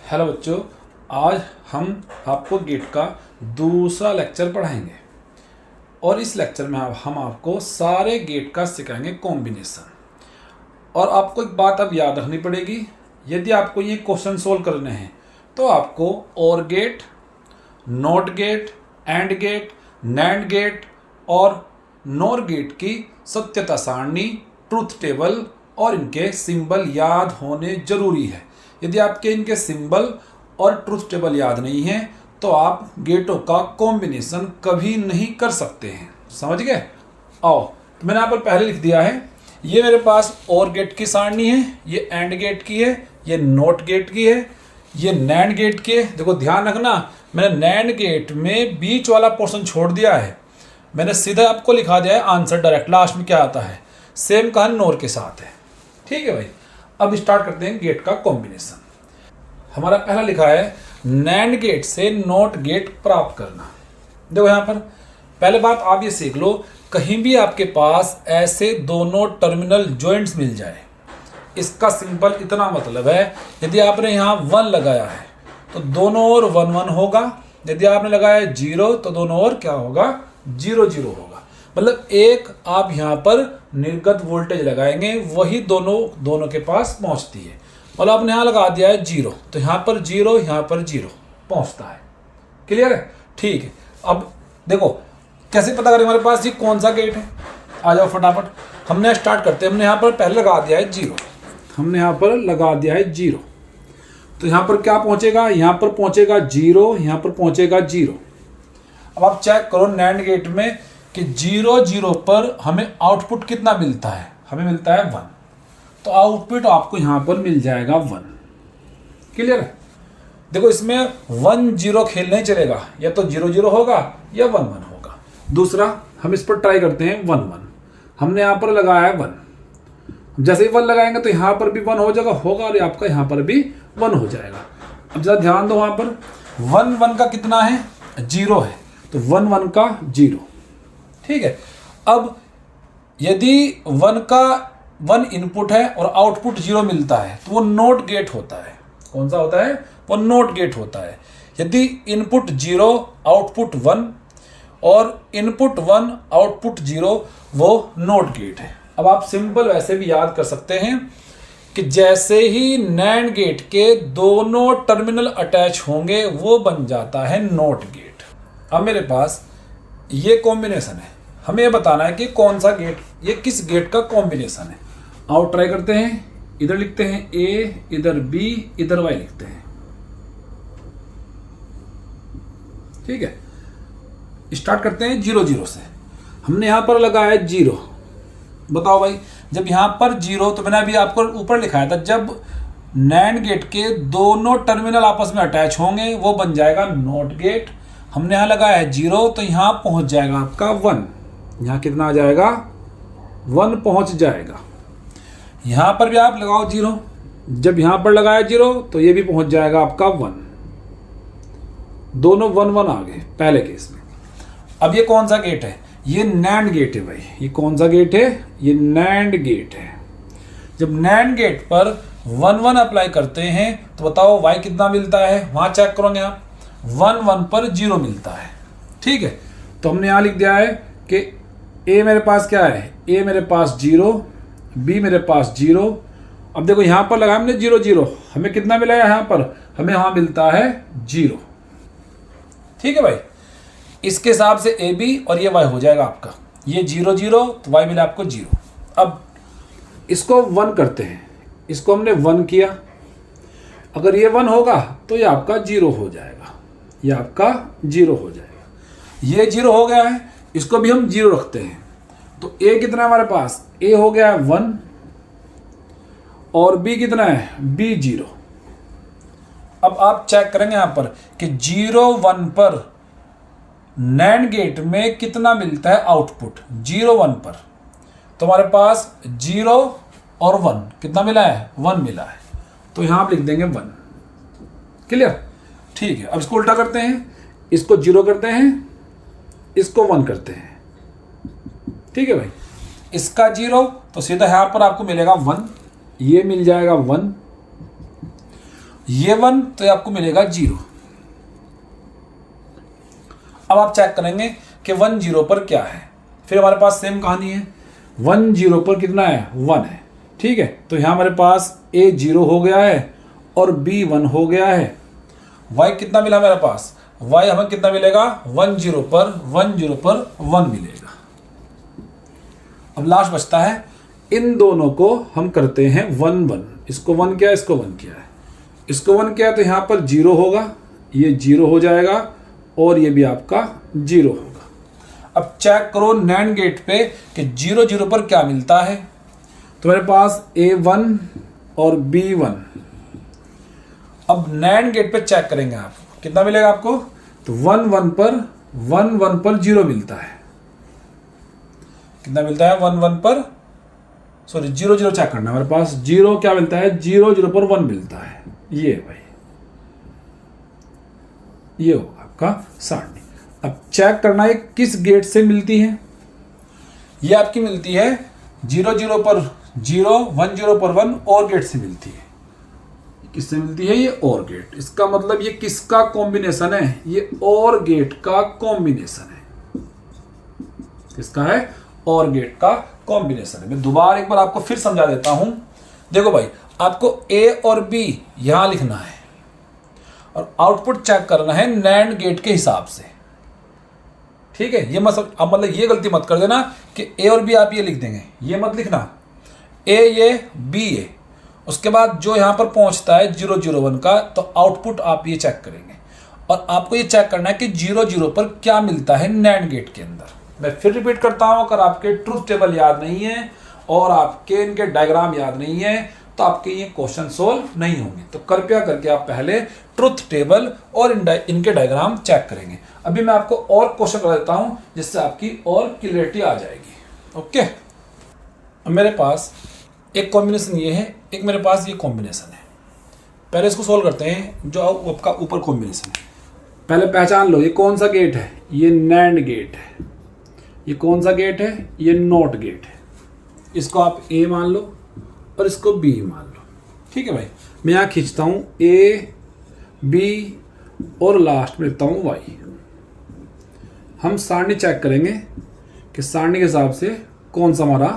Hello बच्चों, आज हम आपको गेट का दूसरा लेक्चर पढ़ाएंगे और इस लेक्चर में हम आपको सारे गेट का सिखाएंगे कॉम्बिनेशन। और आपको एक बात अब याद रखनी पड़ेगी, यदि आपको ये क्वेश्चन सोल्व करने हैं तो आपको OR gate, NOT gate, AND gate, NAND gate और नॉर गेट की सत्यता सारणी, ट्रूथ टेबल और इनके सिंबल याद होने जरूरी है। यदि आपके इनके सिंबल और ट्रूथ टेबल याद नहीं है तो आप गेटों का कॉम्बिनेशन कभी नहीं कर सकते हैं। समझ गए? आओ, तो मैंने यहाँ पर पहले लिख दिया है, ये मेरे पास और गेट की सारणी है, ये एंड गेट की है, ये नॉट गेट की है, ये नैंड गेट की है। देखो ध्यान रखना, मैंने नैंड गेट में बीच वाला पोर्शन छोड़ दिया है, मैंने सीधा आपको लिखा दिया है आंसर डायरेक्ट, लास्ट में क्या आता है। सेम कहानी नॉर के साथ है। ठीक है भाई, अब स्टार्ट करते हैं गेट का कॉम्बिनेशन। हमारा पहला लिखा है नैंड गेट से नॉट गेट प्राप्त करना। देखो यहाँ पर पहले बात आप ये सीख लो, कहीं भी आपके पास ऐसे दोनों टर्मिनल जॉइंट्स मिल जाए, इसका सिंपल इतना मतलब है, यदि आपने यहाँ 1 लगाया है तो दोनों ओर 1 1 होगा, यदि आपने लगाया 0 तो दोनों ओर क्या होगा, 0 0 होगा। मतलब एक आप यहाँ पर निर्गत वोल्टेज लगाएंगे, वही दोनों के पास पहुँचती है। मतलब आपने यहाँ लगा दिया है 0, तो यहाँ पर 0, यहाँ पर 0 पहुँचता है। क्लियर है? ठीक है। अब देखो कैसे पता करें हमारे पास ये कौन सा गेट है। आ जाओ फटाफट, हमने स्टार्ट करते हैं। हमने यहाँ पर पहले लगा दिया है 0, हमने यहाँ पर लगा दिया है 0, तो यहाँ पर क्या पहुँचेगा, यहाँ पर पहुँचेगा 0, यहाँ पर पहुँचेगा 0। अब आप चेक करो नैंड गेट में कि 0 0 पर हमें आउटपुट कितना मिलता है, हमें मिलता है 1, तो आउटपुट आपको यहाँ पर मिल जाएगा 1। क्लियर है? देखो इसमें 1 0 खेल नहीं चलेगा, या तो 0 0 होगा या 1 1 होगा। दूसरा हम इस पर ट्राई करते हैं 1 1। हमने यहाँ पर लगाया है 1, जैसे ही 1 लगाएंगे तो यहाँ पर भी 1 हो जाएगा होगा और आपका यहाँ पर भी 1 हो जाएगा। अब जरा ध्यान दो, वहाँ पर 1 1 का कितना है, 0 है, तो 1 1 का 0। ठीक है। अब यदि 1 इनपुट है और आउटपुट 0 मिलता है तो वो नॉट गेट होता है। कौन सा होता है? वो नॉट गेट होता है। यदि इनपुट 0 आउटपुट 1 और इनपुट 1 आउटपुट 0, वो नॉट गेट है। अब आप सिंपल वैसे भी याद कर सकते हैं कि जैसे ही नैंड गेट के दोनों टर्मिनल अटैच होंगे वो बन जाता है नॉट गेट। अब मेरे पास ये कॉम्बिनेशन है, हमें ये बताना है कि कौन सा गेट, ये किस गेट का कॉम्बिनेशन है। आओ ट्राई करते हैं। इधर लिखते हैं A, इधर B, इधर Y लिखते हैं। ठीक है, स्टार्ट करते हैं 0 0 से। हमने यहां पर लगाया है 0। बताओ भाई, जब यहां पर 0, तो मैंने अभी आपको ऊपर लिखाया था, जब नैंड गेट के दोनों टर्मिनल आपस में अटैच होंगे वो बन जाएगा नॉट गेट। हमने यहां लगाया है 0, तो यहां पहुंच जाएगा आपका 1। यहां कितना आ जाएगा, 1 पहुंच जाएगा। यहां पर भी आप लगाओ 0, जब यहां पर लगाया 0 तो ये भी पहुंच जाएगा आपका 1। दोनों 1 1 आ गए पहले केस में। अब ये कौन सा गेट है? ये नैंड गेट है भाई। ये कौन सा गेट है? ये नैंड गेट है। जब नैंड गेट पर 1 1 अप्लाई करते हैं तो बताओ y कितना मिलता है, वहां चेक करोगे आप, 1 1 पर 0 मिलता है। ठीक है, तो हमने यहां लिख दिया है कि a मेरे पास क्या है, a मेरे पास 0, b मेरे पास 0। अब देखो यहां पर लगा हमने 0 0, हमें कितना मिला है यहाँ पर, हमें वहां मिलता है 0। ठीक है भाई, इसके हिसाब से ए बी और ये y हो जाएगा आपका, ये 0 0 तो y मिला आपको 0। अब इसको 1 करते हैं, इसको हमने 1 किया, अगर ये 1 होगा तो ये आपका 0 हो जाएगा, ये आपका 0 हो जाएगा। ये 0 हो गया है, इसको भी हम 0 रखते हैं, तो a कितना है हमारे पास, a हो गया है 1 और b कितना है, b 0। अब आप चेक करेंगे यहां पर कि 0 1 पर नैंड गेट में कितना मिलता है आउटपुट, 0 1 पर, तो हमारे पास 0 और 1 कितना मिला है, 1 मिला है, तो यहां आप लिख देंगे 1। क्लियर? ठीक है, अब इसको उल्टा करते हैं, इसको 0 करते हैं, इसको 1 करते हैं। ठीक है भाई, इसका 0 तो सीधा यहां पर आपको मिलेगा 1, ये मिल जाएगा 1, ये 1 तो ये आपको मिलेगा 0। अब आप चेक करेंगे कि 1 0 पर क्या है। फिर हमारे पास सेम कहानी है, 1 0 पर कितना है, 1 है। ठीक है, तो यहाँ हमारे पास A 0 हो गया है और B 1 हो गया है। Y कितना मिला मेरे पास, Y हमें कितना मिलेगा, 1 0 पर 1 मिलेगा। अब लास्ट बचता है, इन दोनों को हम करते हैं 1 1। इसको 1 किया, इसको 1 किया है, इसको 1 किया, तो यहाँ पर 0 होगा, ये 0 हो जाएगा और ये भी आपका 0 होगा। अब चेक करो नैंड गेट पे कि 0 0 पर क्या मिलता है। तो मेरे पास A1 और B1। अब नैंड गेट पे चेक करेंगे आप, कितना मिलेगा आपको, तो 1 1 पर 0 मिलता है। कितना मिलता है, 1 1 पर, सॉरी 0 0 चेक करना है हमारे पास। 0 क्या मिलता है, 0 0 पर 1 मिलता है। ये भाई ये होगा आपका सारणी। अब चेक करना है किस गेट से मिलती है। ये आपकी मिलती है 0 0 पर 0, 1 0 पर 1 और गेट से मिलती है। किससे मिलती है, ये और गेट। इसका मतलब ये किसका कॉम्बिनेशन है, ये और गेट का कॉम्बिनेशन है। किसका है, और गेट का कॉम्बिनेशन है। मैं दोबारा एक बार आपको फिर समझा देता हूं। देखो भाई, आपको A और B यहां लिखना है और आउटपुट चेक करना है नैंड गेट के हिसाब से। ठीक है, ये मतलब ये गलती मत कर देना कि A और B आप ये लिख देंगे, ये मत लिखना। A ये, B ये, उसके बाद जो यहां पर पहुंचता है 0 0 1 का, तो आउटपुट आप ये चेक करेंगे और आपको ये चेक करना है कि 0 0 पर क्या मिलता है नैंड गेट के अंदर। मैं फिर रिपीट करता हूं, अगर आपके ट्रूथ टेबल याद नहीं है और आपके इनके डायग्राम याद नहीं है तो आपके ये क्वेश्चन सोल्व नहीं होंगे। तो कृपया करके आप पहले ट्रूथ टेबल और इनके डायग्राम चेक करेंगे। अभी मैं आपको और क्वेश्चन कर देता हूं जिससे आपकी और क्लियरिटी आ जाएगी। ओके, अब मेरे पास एक कॉम्बिनेशन ये है, एक मेरे पास ये कॉम्बिनेशन है। पहले इसको सोल्व करते हैं, जो आपका ऊपर कॉम्बिनेशन है। पहले पहचान लो ये कौन सा गेट है, ये नैंड गेट है। ये कौन सा गेट है, ये नॉट गेट है। इसको आप A मान लो और इसको B मान लो। ठीक है भाई, मैं यहाँ खींचता हूँ A B और लास्ट में लिखता हूँ Y। हम सारणी चेक करेंगे कि सारणी के हिसाब से कौन सा हमारा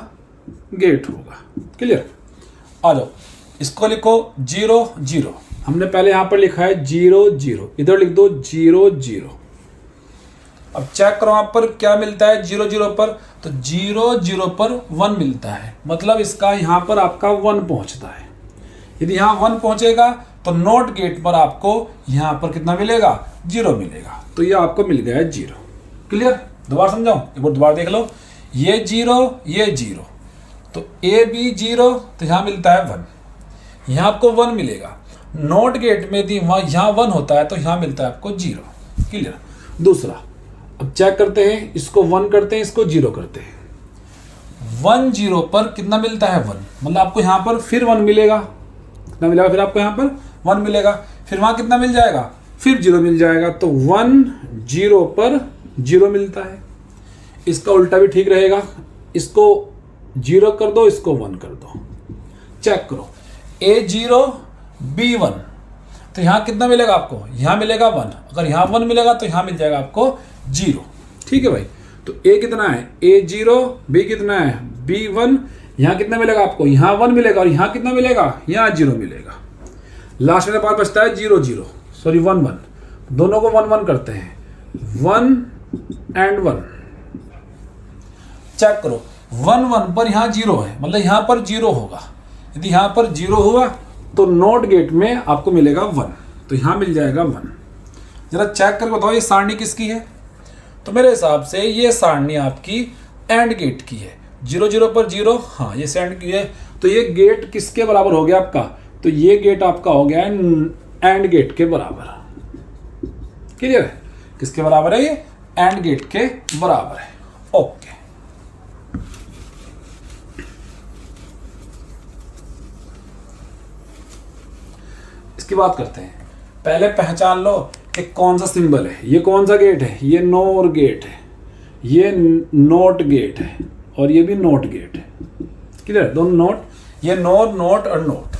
गेट होगा। क्लियर, आ जाओ, इसको लिखो 0 0। हमने पहले यहाँ पर लिखा है 0 0, इधर लिख दो 0 0। अब चेक करो यहाँ पर क्या मिलता है 0 0 पर, तो 0 0 पर 1 मिलता है। मतलब इसका यहाँ पर आपका 1 पहुँचता है। यदि यहाँ 1 पहुँचेगा तो नॉट गेट पर आपको यहाँ पर कितना मिलेगा, 0 मिलेगा। तो ये आपको मिल गया है 0। क्लियर, दोबारा समझाऊं, एक बार दोबारा देख लो। ये 0 ये 0, तो A B 0, तो यहाँ मिलता है 1। यहाँ आपको 1 मिलेगा। नॉट गेट में यदि यहाँ 1 होता है तो यहाँ मिलता है आपको 0। क्लियर, दूसरा अब चेक करते हैं, इसको 1 करते हैं, इसको 0 करते हैं। 1 0 पर कितना मिलता है, 1, मतलब आपको यहाँ पर फिर 1 मिलेगा। कितना मिलेगा, फिर आपको यहाँ पर 1 मिलेगा। फिर वहाँ कितना मिल जाएगा, फिर 0 मिल जाएगा। तो 1 0 पर 0 मिलता है। इसका उल्टा भी ठीक रहेगा, इसको 0 कर दो, इसको 1 कर दो। चेक करो A 0 B 1, तो यहाँ कितना मिलेगा आपको, यहाँ मिलेगा 1। अगर यहाँ 1 मिलेगा तो यहाँ मिल जाएगा आपको 0। ठीक है भाई, तो A कितना है, A 0, B कितना है, B 1। यहाँ कितना मिलेगा आपको, यहाँ 1 मिलेगा और यहाँ कितना मिलेगा, यहाँ 0 मिलेगा। लास्ट मेरे पास बचता है 0 0, सॉरी 1 1। दोनों को 1 1 करते हैं, 1 and 1। चेक करो 1 1 पर यहाँ 0 है, मतलब यहाँ पर 0 होगा। यदि यहाँ पर 0 हुआ तो नॉट गेट में आपको मिलेगा 1, तो यहाँ मिल जाएगा 1। जरा चेक करके बताओ ये सारणी किसकी है। तो मेरे हिसाब से ये सारणी आपकी एंड गेट की है। 0 0 पर 0, हाँ ये एंड की है। तो ये गेट किसके बराबर हो गया आपका, तो ये गेट आपका हो गया है एंड गेट के बराबर। क्लियर है, किसके बराबर है, ये एंड गेट के बराबर है। ओके, इसकी बात करते हैं। पहले पहचान लो कि कौन सा सिंबल है, ये कौन सा गेट है, ये नोर गेट है, ये नोट गेट है और ये भी नोट गेट है। क्लियर, दोनों नोट, ये नोर नोट और नोट।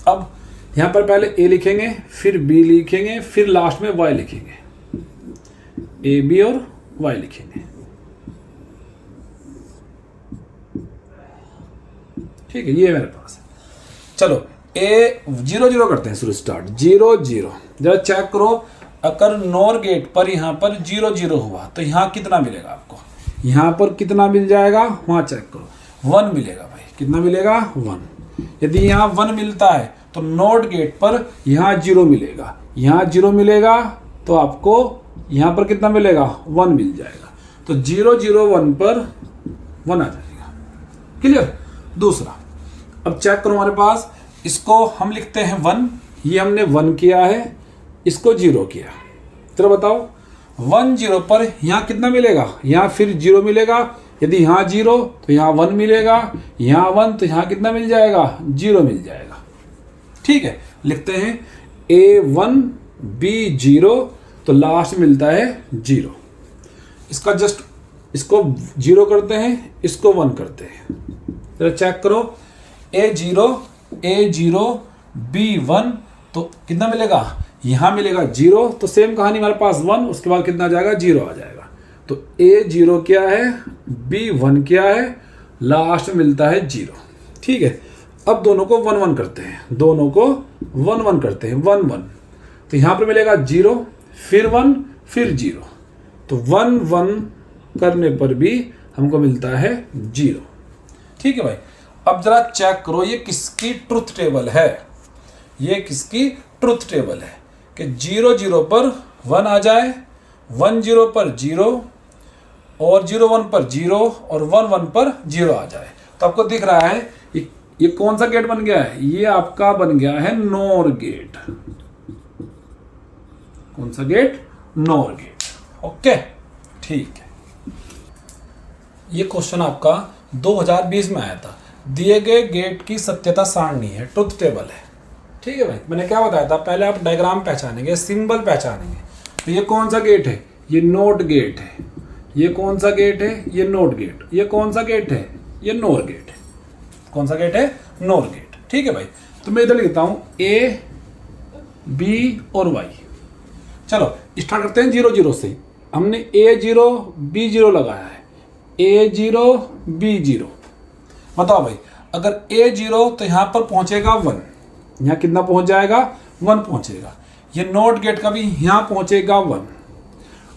अब यहाँ पर पहले ए लिखेंगे, फिर बी लिखेंगे, फिर लास्ट में वाई लिखेंगे, ए बी और वाई लिखेंगे। ठीक है, ये मेरे पास है। चलो ए 0 0 करते हैं शुरू, स्टार्ट 0 0। जरा चेक करो, अगर नॉर गेट पर यहाँ पर 0 0 हुआ तो यहाँ कितना मिलेगा आपको, यहाँ पर कितना मिल जाएगा, वहाँ चेक करो 1 मिलेगा भाई। कितना मिलेगा, 1। यदि यहाँ 1 मिलता है तो नॉट गेट पर यहाँ 0 मिलेगा, यहाँ 0 मिलेगा तो आपको यहाँ पर कितना मिलेगा, 1 मिल जाएगा। तो 0 0 1 पर 1 आ जाएगा। क्लियर। दूसरा, अब चेक करो हमारे पास, इसको हम लिखते हैं 1, ये हमने 1 किया है, इसको 0 किया। चलो बताओ 1 0 पर यहाँ कितना मिलेगा, यहाँ फिर 0 मिलेगा। यदि यहाँ 0 तो यहाँ 1 मिलेगा, यहाँ 1 तो यहाँ कितना मिल जाएगा, 0 मिल जाएगा। ठीक है, लिखते हैं A1 B0, तो लास्ट मिलता है 0। इसका जस्ट इसको 0 करते हैं, इसको 1 करते हैं। तो चेक करो A0 B1, तो कितना मिलेगा, यहाँ मिलेगा 0, तो सेम कहानी हमारे पास 1, उसके बाद कितना आ जाएगा, 0 आ जाएगा। तो A0 क्या है, B1 क्या है, लास्ट में मिलता है 0। ठीक है, अब दोनों को 1 1 करते हैं, दोनों को 1 1 करते हैं, 1 1। तो यहाँ पर मिलेगा 0, फिर 1, फिर 0, तो 1 1 करने पर भी हमको मिलता है 0। ठीक है भाई। अब जरा चेक करो ये किसकी ट्रुथ टेबल है, ये किसकी ट्रुथ टेबल है कि 0 0 पर 1 आ जाए, 1 0 पर 0, और 0 1 पर 0, और 1 1 पर 0 आ जाए। तो आपको दिख रहा है ये कौन सा गेट बन गया है, ये आपका बन गया है नॉर गेट। कौन सा गेट, नॉर गेट। ओके, ठीक है। ये क्वेश्चन आपका 2020 में आया था। दिए गए गेट की सत्यता सारणी है, ट्रुथ टेबल है। ठीक है भाई, मैंने क्या बताया था, पहले आप डायग्राम पहचानेंगे, सिंबल पहचानेंगे। तो ये कौन सा गेट है, ये नोट गेट है। ये कौन सा गेट है, ये नोट गेट। ये कौन सा गेट है, ये नोर गेट है। कौन सा गेट है, नोर गेट। ठीक है भाई, तो मैं इधर लिखता हूं A B और Y। चलो स्टार्ट करते हैं 0 0 से। हमने A0 B0 लगाया है, A0 B0। बताओ भाई, अगर A0 तो यहाँ पर पहुंचेगा 1, यहाँ कितना पहुंच जाएगा, 1 पहुंचेगा। ये नोट गेट का भी यहाँ पहुंचेगा 1।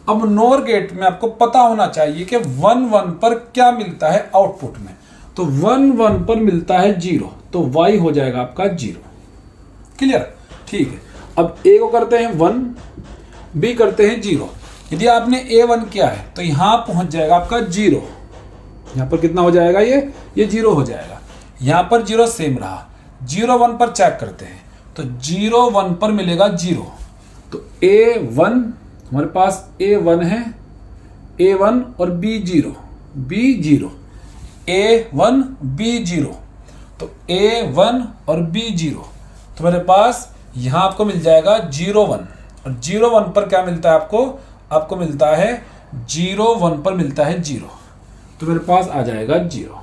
अब नोर गेट में आपको पता होना चाहिए कि 1 1 पर क्या मिलता है आउटपुट में। तो 1 1 पर मिलता है 0, तो Y हो जाएगा आपका 0। क्लियर। ठीक है, अब A को करते हैं 1, B करते हैं 0। यदि आपने A1 किया है तो यहाँ पहुंच जाएगा आपका 0। यहाँ पर कितना हो जाएगा, ये 0 हो जाएगा। यहाँ पर 0 सेम रहा। 0 1 पर चेक करते हैं, तो 0 1 पर मिलेगा 0। तो A1 हमारे पास A1 है, A1 और B0 B0, A1 B0, तो A1 और B0, तो मेरे पास यहाँ आपको मिल जाएगा 0 1, और 0 1 पर क्या मिलता है आपको मिलता है 0 1 पर मिलता है 0, तो मेरे पास आ जाएगा 0।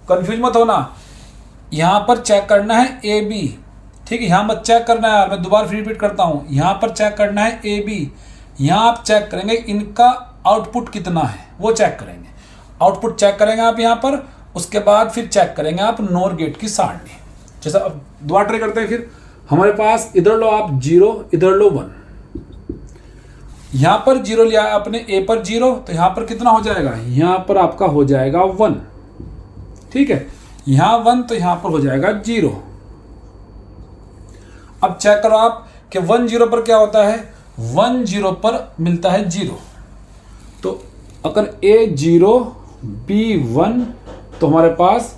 कंफ्यूज मत होना, यहाँ पर चेक करना है ए बी। ठीक है, यहाँ मत चेक करना है यार, मैं दोबारा फिर रिपीट करता हूँ। यहाँ पर चेक करना है ए बी। यहाँ आप चेक करेंगे इनका आउटपुट कितना है, वो चेक करेंगे। आउटपुट चेक करेंगे आप यहाँ पर, उसके बाद फिर चेक करेंगे आप नोर गेट की सारणी। जैसा अब दोबारा ट्राई करते हैं फिर। हमारे पास इधर लो आप 0, इधर लो 1। यहाँ पर 0 लिया आपने, ए पर 0, तो यहाँ पर कितना हो जाएगा, यहाँ पर आपका हो जाएगा 1। ठीक है, यहाँ 1 तो यहाँ पर हो जाएगा 0। अब चेक करो आप कि 1 0 पर क्या होता है, 1 0 पर मिलता है 0। तो अगर A0 B1, तो हमारे पास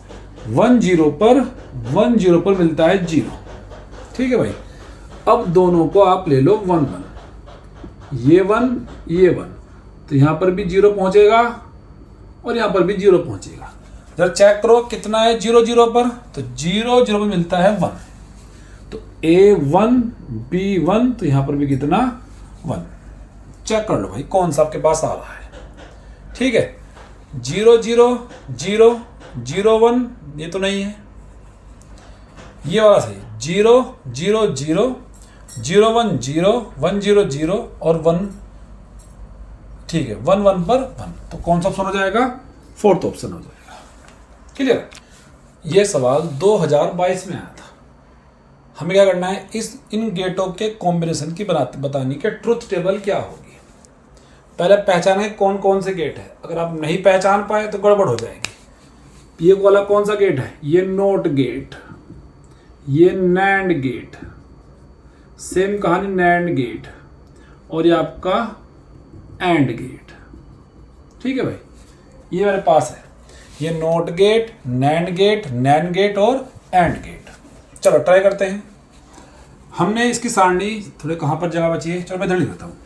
1 0 पर मिलता है 0। ठीक है भाई, अब दोनों को आप ले लो 1 1, ये 1 ये 1, तो यहाँ पर भी 0 पहुंचेगा और यहाँ पर भी 0 पहुंचेगा। जरा चेक करो कितना है 0 0 पर, तो 0 0 पर मिलता है 1। तो A1 B1, तो यहाँ पर भी कितना 1। चेक कर लो भाई कौन सा आपके पास आ रहा है। ठीक है, 0 0 0 0 1 ये तो नहीं है, ये वाला सही, 0 0 0 0 1 0 1 0 0 और 1, ठीक है, 1 1 पर 1, तो कौन सा ऑप्शन हो जाएगा? फोर्थ ऑप्शन हो जाएगा। क्लियर? ये सवाल 2022 में आया था। हमें क्या करना है, इन गेटों के कॉम्बिनेशन की बतानी कि ट्रुथ टेबल क्या होगी। पहले पहचाने कौन कौन से गेट है। अगर आप नहीं पहचान पाए तो गड़बड़ हो जाएगी। ये वाला कौन सा गेट है? ये नोट गेट, ये नैंड गेट, सेम कहानी नैंड गेट, और ये आपका एंड गेट। ठीक है भाई, ये मेरे पास है, ये नोट गेट, नैंड गेट और एंड गेट। चलो ट्राई करते हैं। हमने इसकी सारणी थोड़े कहाँ पर जगह बची है, चलो मैं इधर लिख देता हूँ,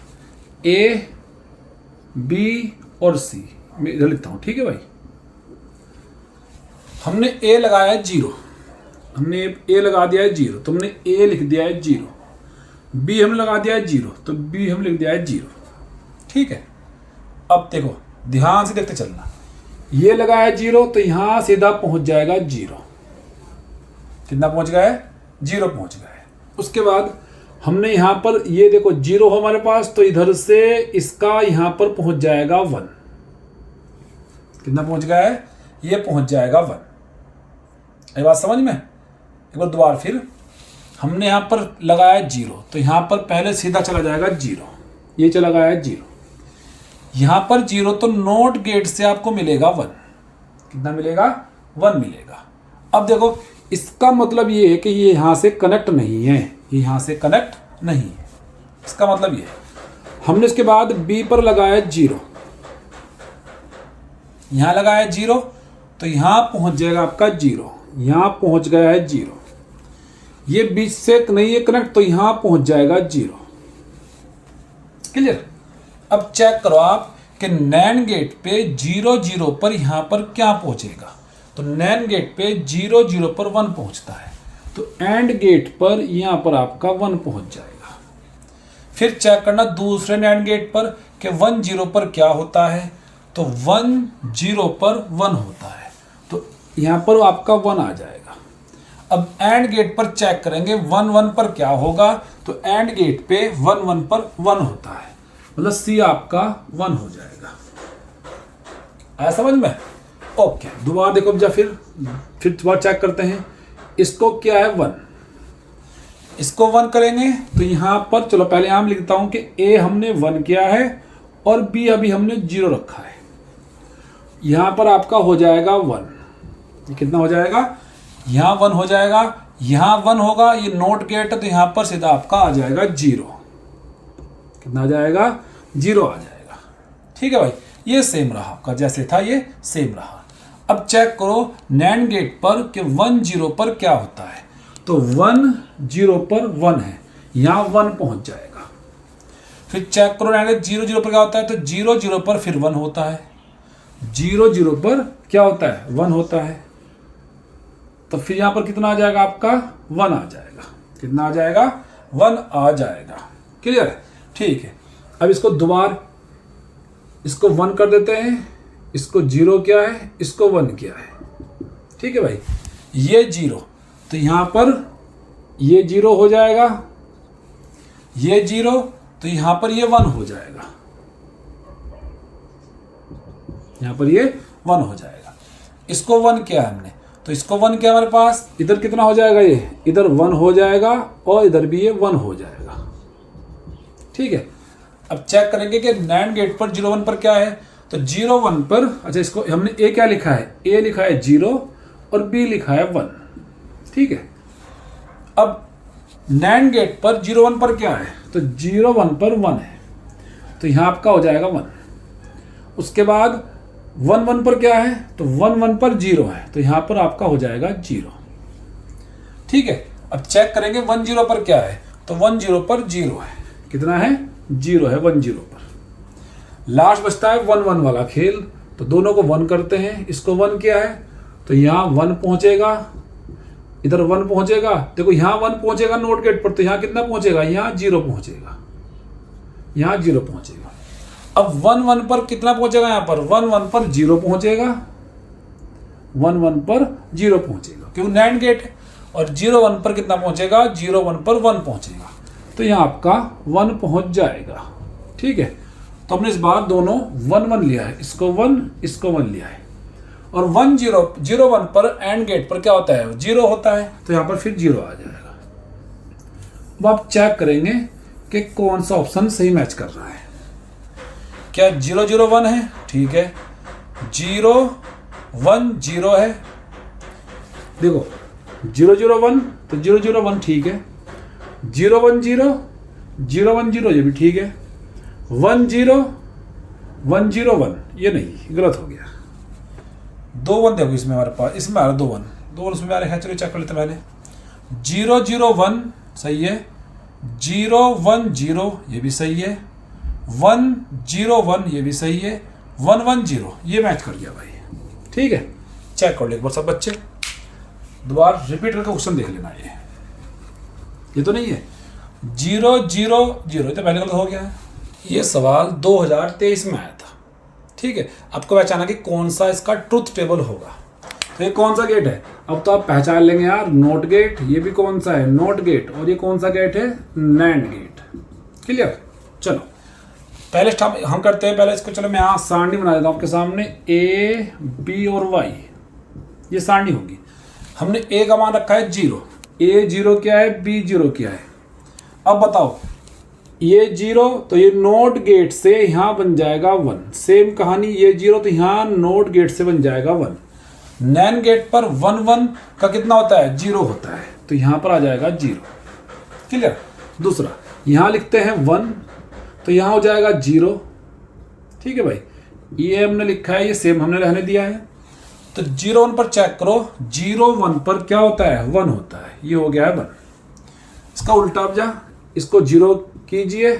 ए बी और सी, मैं इधर लिखता हूँ। ठीक है भाई, हमने ए लगाया है 0, हमने ए लगा दिया है 0, तुमने ए लिख दिया है 0, बी हम लगा दिया है 0, तो बी हम लिख दिया है 0। ठीक है, अब देखो ध्यान से देखते चलना, ये लगाया है 0 तो यहां सीधा पहुंच जाएगा 0। कितना पहुंच गया है? 0 पहुंच गया है। उसके बाद हमने यहां पर ये देखो 0 हो हमारे पास, तो इधर से इसका यहां पर पहुंच जाएगा 1। कितना पहुंच गया है? ये पहुंच जाएगा 1। ये बात समझ में? एक बार दोबारा फिर, हमने यहां पर लगाया 0, तो यहां पर पहले सीधा चला जाएगा 0, ये चला गया है 0, यहां पर 0, तो नोट गेट से आपको मिलेगा 1। कितना मिलेगा? 1 मिलेगा। अब देखो इसका मतलब ये है कि ये यहां से कनेक्ट नहीं है, ये यहां से कनेक्ट नहीं है, इसका मतलब ये है। हमने इसके बाद बी पर लगाया 0, यहां लगाया 0, तो यहां पहुंच जाएगा आपका 0, यहां पहुंच गया है 0, ये बीच से नहीं है कनेक्ट, तो यहां पहुंच जाएगा 0। क्लियर? अब चेक करो आप कि नैंड गेट पे 0 0 पर यहां पर क्या पहुंचेगा, तो नैंड गेट पे 0 0 पर 1 पहुंचता है, तो एंड गेट पर यहां पर आपका 1 पहुंच जाएगा। फिर चेक करना दूसरे नैंड गेट पर कि 1 0 पर क्या होता है, तो 1 0 पर 1 होता है, तो यहां पर आपका 1 आ जाएगा। अब एंड गेट पर चेक करेंगे 1 1 पर क्या होगा, तो एंड गेट पे 1 1 पर 1 होता है, मतलब सी आपका 1 हो जाएगा। आया समझ में? ओके, दोबारा देखो, जब फिर दोबारा चेक करते हैं। इसको क्या है 1, इसको 1 करेंगे तो यहां पर चलो पहले यहां लिखता हूं कि ए हमने 1 किया है और बी अभी हमने 0 रखा है, यहां पर आपका हो जाएगा 1। ये कितना हो जाएगा? यहां 1 हो जाएगा, यहां 1 होगा, ये नोट गेट है, तो यहां पर सीधा आपका आ जाएगा 0। कितना आ जाएगा? 0 आ जाएगा। ठीक है भाई, ये सेम रहा आपका, जैसे था ये सेम रहा। अब चेक करो नैंड गेट पर कि 1 0 पर क्या होता है, तो 1 0 पर 1 है, यहां 1 पहुंच जाएगा। फिर चेक करो नैंड गेट 0 0 पर क्या होता है, तो 0 0 पर फिर 1 होता है, 0 0 पर क्या होता है? 1 होता है, तो फिर यहां पर कितना आ जाएगा आपका? 1 आ जाएगा। कितना आ जाएगा? 1 आ जाएगा। क्लियर है? ठीक है, अब इसको दोबारा, इसको 1 कर देते हैं, इसको 0 क्या है, इसको 1 क्या है। ठीक है भाई, ये 0, तो यहां पर ये 0 हो जाएगा, ये 0, तो यहां पर ये 1 हो जाएगा, यहां पर ये 1 हो जाएगा। इसको 1 किया हमने, तो इसको 1 किया हमारे पास, इधर कितना हो जाएगा? ये इधर 1 हो जाएगा और इधर भी ये 1 हो जाएगा। ठीक है, अब चेक करेंगे कि नैंड गेट पर 0 1 पर क्या है, तो 0 1 पर, अच्छा इसको हमने ए क्या लिखा है? ए लिखा है 0 और बी लिखा है 1। ठीक है, अब नैंड गेट पर 0 1 पर क्या है, तो 0 1 पर 1 है, तो यहां आपका हो जाएगा 1। उसके बाद 1 1 पर क्या है, तो 1 1 पर 0 है, तो यहां पर आपका हो जाएगा 0। ठीक है, अब चेक करेंगे 1 0 पर क्या है, तो 1 0 पर 0 है। कितना है? 0 है 1 0 पर। लास्ट बचता है 1 1 वाला खेल, तो दोनों को 1 करते हैं। इसको 1 किया है, तो यहाँ 1 पहुंचेगा, इधर 1 पहुंचेगा, देखो यहाँ 1 पहुंचेगा नोट गेट पर, तो यहाँ कितना पहुंचेगा? यहाँ 0 पहुंचेगा, यहाँ 0 पहुंचेगा। अब 1 1 पर कितना पहुंचेगा? यहाँ पर 1 1 पर 0 पहुंचेगा, 1 1 पर 0 पहुंचेगा, क्योंकि नैंड गेट है। और 0 1 पर कितना पहुंचेगा, 0 1 पर 1 पहुंचेगा, तो यहाँ आपका 1 पहुंच जाएगा। ठीक है, तो हमने इस बार दोनों 1 1 लिया है, इसको 1 लिया है, और 1 0 0 1 पर एंड गेट पर क्या होता है, 0 होता है, तो यहाँ पर फिर 0 आ जाएगा। अब आप चेक करेंगे कि कौन सा ऑप्शन सही मैच कर रहा है। क्या 0 0 1 है, ठीक है, 0 1 0 है, देखो 0 0 1 तो 0 0 1 ठीक है, 0 1 0 0 1 0 ये भी ठीक है, 1 0 1 0 1 ये नहीं, गलत हो गया। 2 1 देखो इसमें हमारे पास, इसमें आ रहा 2 1 उसमें आ रहे हैं, चलिए चेक कर लेते पहले। 0 0 1 सही है, 0 1 0 ये भी सही है, 1 0 1 ये भी सही है, 1 1 0 ये मैच कर गया भाई। ठीक है, चेक कर ले एक बार सब बच्चे, दोबारा रिपीट करके क्वेश्चन देख लेना। ये तो नहीं है 0 0 0, ये तो पहले गलत हो गया है। ये सवाल 2023 में आया था। ठीक है, आपको पहचाना कि कौन सा इसका ट्रुथ टेबल होगा। तो ये कौन सा गेट है, अब तो आप पहचान लेंगे यार, नोट गेट, ये भी कौन सा है, नोट गेट, और ये कौन सा गेट है, नैंड गेट। क्लियर, चलो पहले हम करते हैं, पहले इसको चलो मैं यहाँ सारणी बना देता हूँ आपके सामने, ए बी और वाई, ये सारणी होगी। हमने ए का मान रखा है 0, ए 0 क्या है, बी 0 क्या है। अब बताओ ये 0 तो ये नोट गेट से यहाँ बन जाएगा 1, सेम कहानी ये 0 तो यहाँ नोट गेट से बन जाएगा 1। नैन गेट पर 1 1 का कितना होता है, 0 होता है, तो यहाँ पर आ जाएगा 0। क्लियर, दूसरा यहाँ लिखते हैं 1 तो यहाँ हो जाएगा 0। ठीक है भाई, ये हमने लिखा है, ये सेम हमने रहने दिया है। तो 0 1 पर चेक करो, 0 1 पर क्या होता है, 1 होता है, ये हो गया है 1। इसका उल्टा अब जा, इसको 0 कीजिए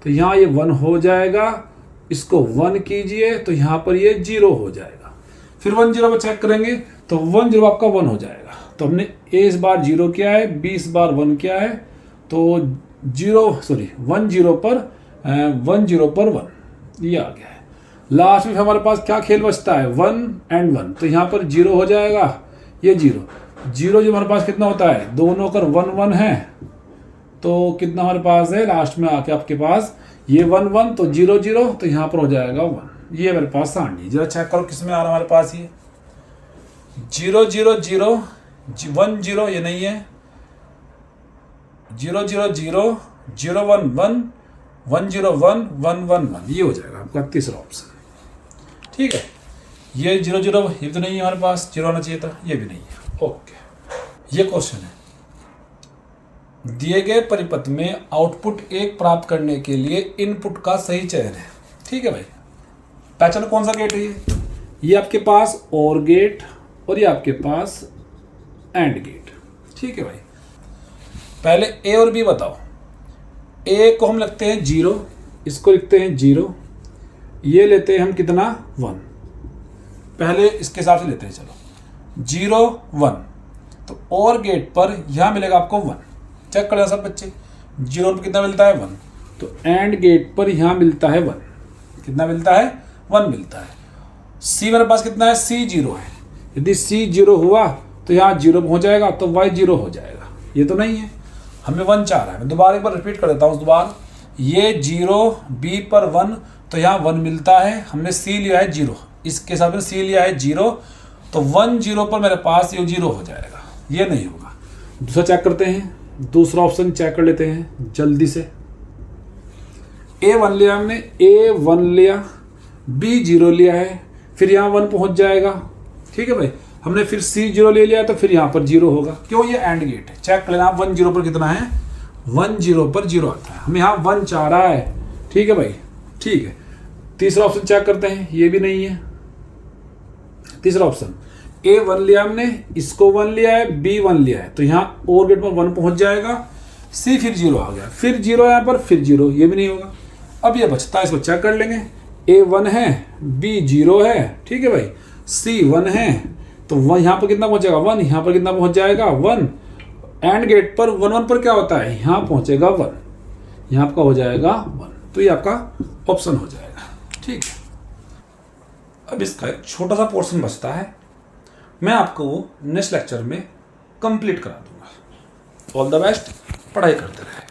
तो यहाँ ये 1 हो जाएगा, इसको 1 कीजिए तो यहाँ पर ये 0 हो जाएगा। फिर 1 0 पर चेक करेंगे तो 1 0 आपका 1 हो जाएगा। तो हमने ए इस बार 0 किया है, बी इस बार 1 किया है, तो 1 0 पर 1 ये आ गया है। लास्ट में हमारे पास क्या खेल बचता है, 1 एंड 1, तो यहाँ पर 0 हो जाएगा, ये 0 0 जो हमारे पास कितना होता है, दोनों कर 1 1 है, तो कितना हमारे पास है, लास्ट में आके आपके पास ये 1 1 तो 0 0, तो यहाँ पर हो जाएगा 1। ये मेरे पास सारणी, जरा चेक करो किस में आ रहा है हमारे पास, ये 0 0 0 1 0 ये नहीं है, 0 0 0 0 1 1 1 0 1 1 1 1 ये हो जाएगा आपका तीसरा ऑप्शन। ठीक है, ये 0 0 ये तो नहीं है हमारे पास, 0 आना चाहिए था, ये भी नहीं है। ओके, ये क्वेश्चन है, दिए गए परिपथ में आउटपुट 1 प्राप्त करने के लिए इनपुट का सही चयन है। ठीक है भाई, पहचानो कौन सा गेट है, ये आपके पास और गेट और ये आपके पास एंड गेट। ठीक है भाई, पहले ए और बी बताओ। ए को हम लिखते हैं 0, इसको लिखते हैं 0, ये लेते हैं हम कितना 1, पहले इसके हिसाब से लेते हैं, चलो 0 1, तो और गेट पर यहाँ मिलेगा आपको 1। चेक कर सब बच्चे, 0 पर कितना मिलता है 1, तो एंड गेट पर यहाँ मिलता है 1, कितना मिलता है 1 मिलता है। सी मेरे पास कितना है, C 0 है, यदि C 0 हुआ तो यहाँ 0 हो जाएगा, तो Y 0 हो जाएगा, ये तो नहीं है, हमें 1 चाह रहा है। मैं दोबारा एक बार रिपीट कर देता हूँ, दोबारा ये 0 B पर 1, तो यहाँ 1 मिलता है, हमने C लिया है 0, इसके साथ में C लिया है 0, तो 1 0 पर मेरे पास ये 0 हो जाएगा, ये नहीं होगा। दूसरा चेक करते हैं, दूसरा ऑप्शन चेक कर लेते हैं जल्दी से। A1 लिया हमने, A1 लिया, B0 लिया है, फिर यहाँ 1 पहुँच जाएगा। ठीक है भाई, हमने फिर C0 ले लिया तो फिर यहाँ पर 0 होगा, क्यों, ये एंड गेट है। चेक कर लेना 1 0 पर कितना है, 1 0 पर 0 आता है, हमें यहाँ 1 चाह रहा है। ठीक है भाई, ठीक है, तीसरा ऑप्शन चेक करते हैं, ये भी नहीं है। तीसरा ऑप्शन A1 लिया हमने, इसको 1 लिया है, B1 लिया है, तो यहाँ और गेट पर 1 पहुँच जाएगा, C फिर 0 आ गया, फिर 0 यहाँ पर, फिर 0, ये भी नहीं होगा। अब ये बचता है, इसको चेक कर लेंगे, A1 है, B 0 है, ठीक है भाई, C 1 है, तो 1 यहाँ पर कितना पहुँचेगा 1, यहाँ पर कितना पहुँच जाएगा 1, एंड गेट पर 1 1 पर क्या होता है, यहाँ पहुँचेगा 1, यहाँ आपका हो जाएगा 1, तो ये आपका ऑप्शन हो जाएगा। ठीक है, अब इसका एक छोटा सा पोर्शन बचता है, मैं आपको नेक्स्ट लेक्चर में कंप्लीट करा दूंगा। ऑल द बेस्ट, पढ़ाई करते रहे।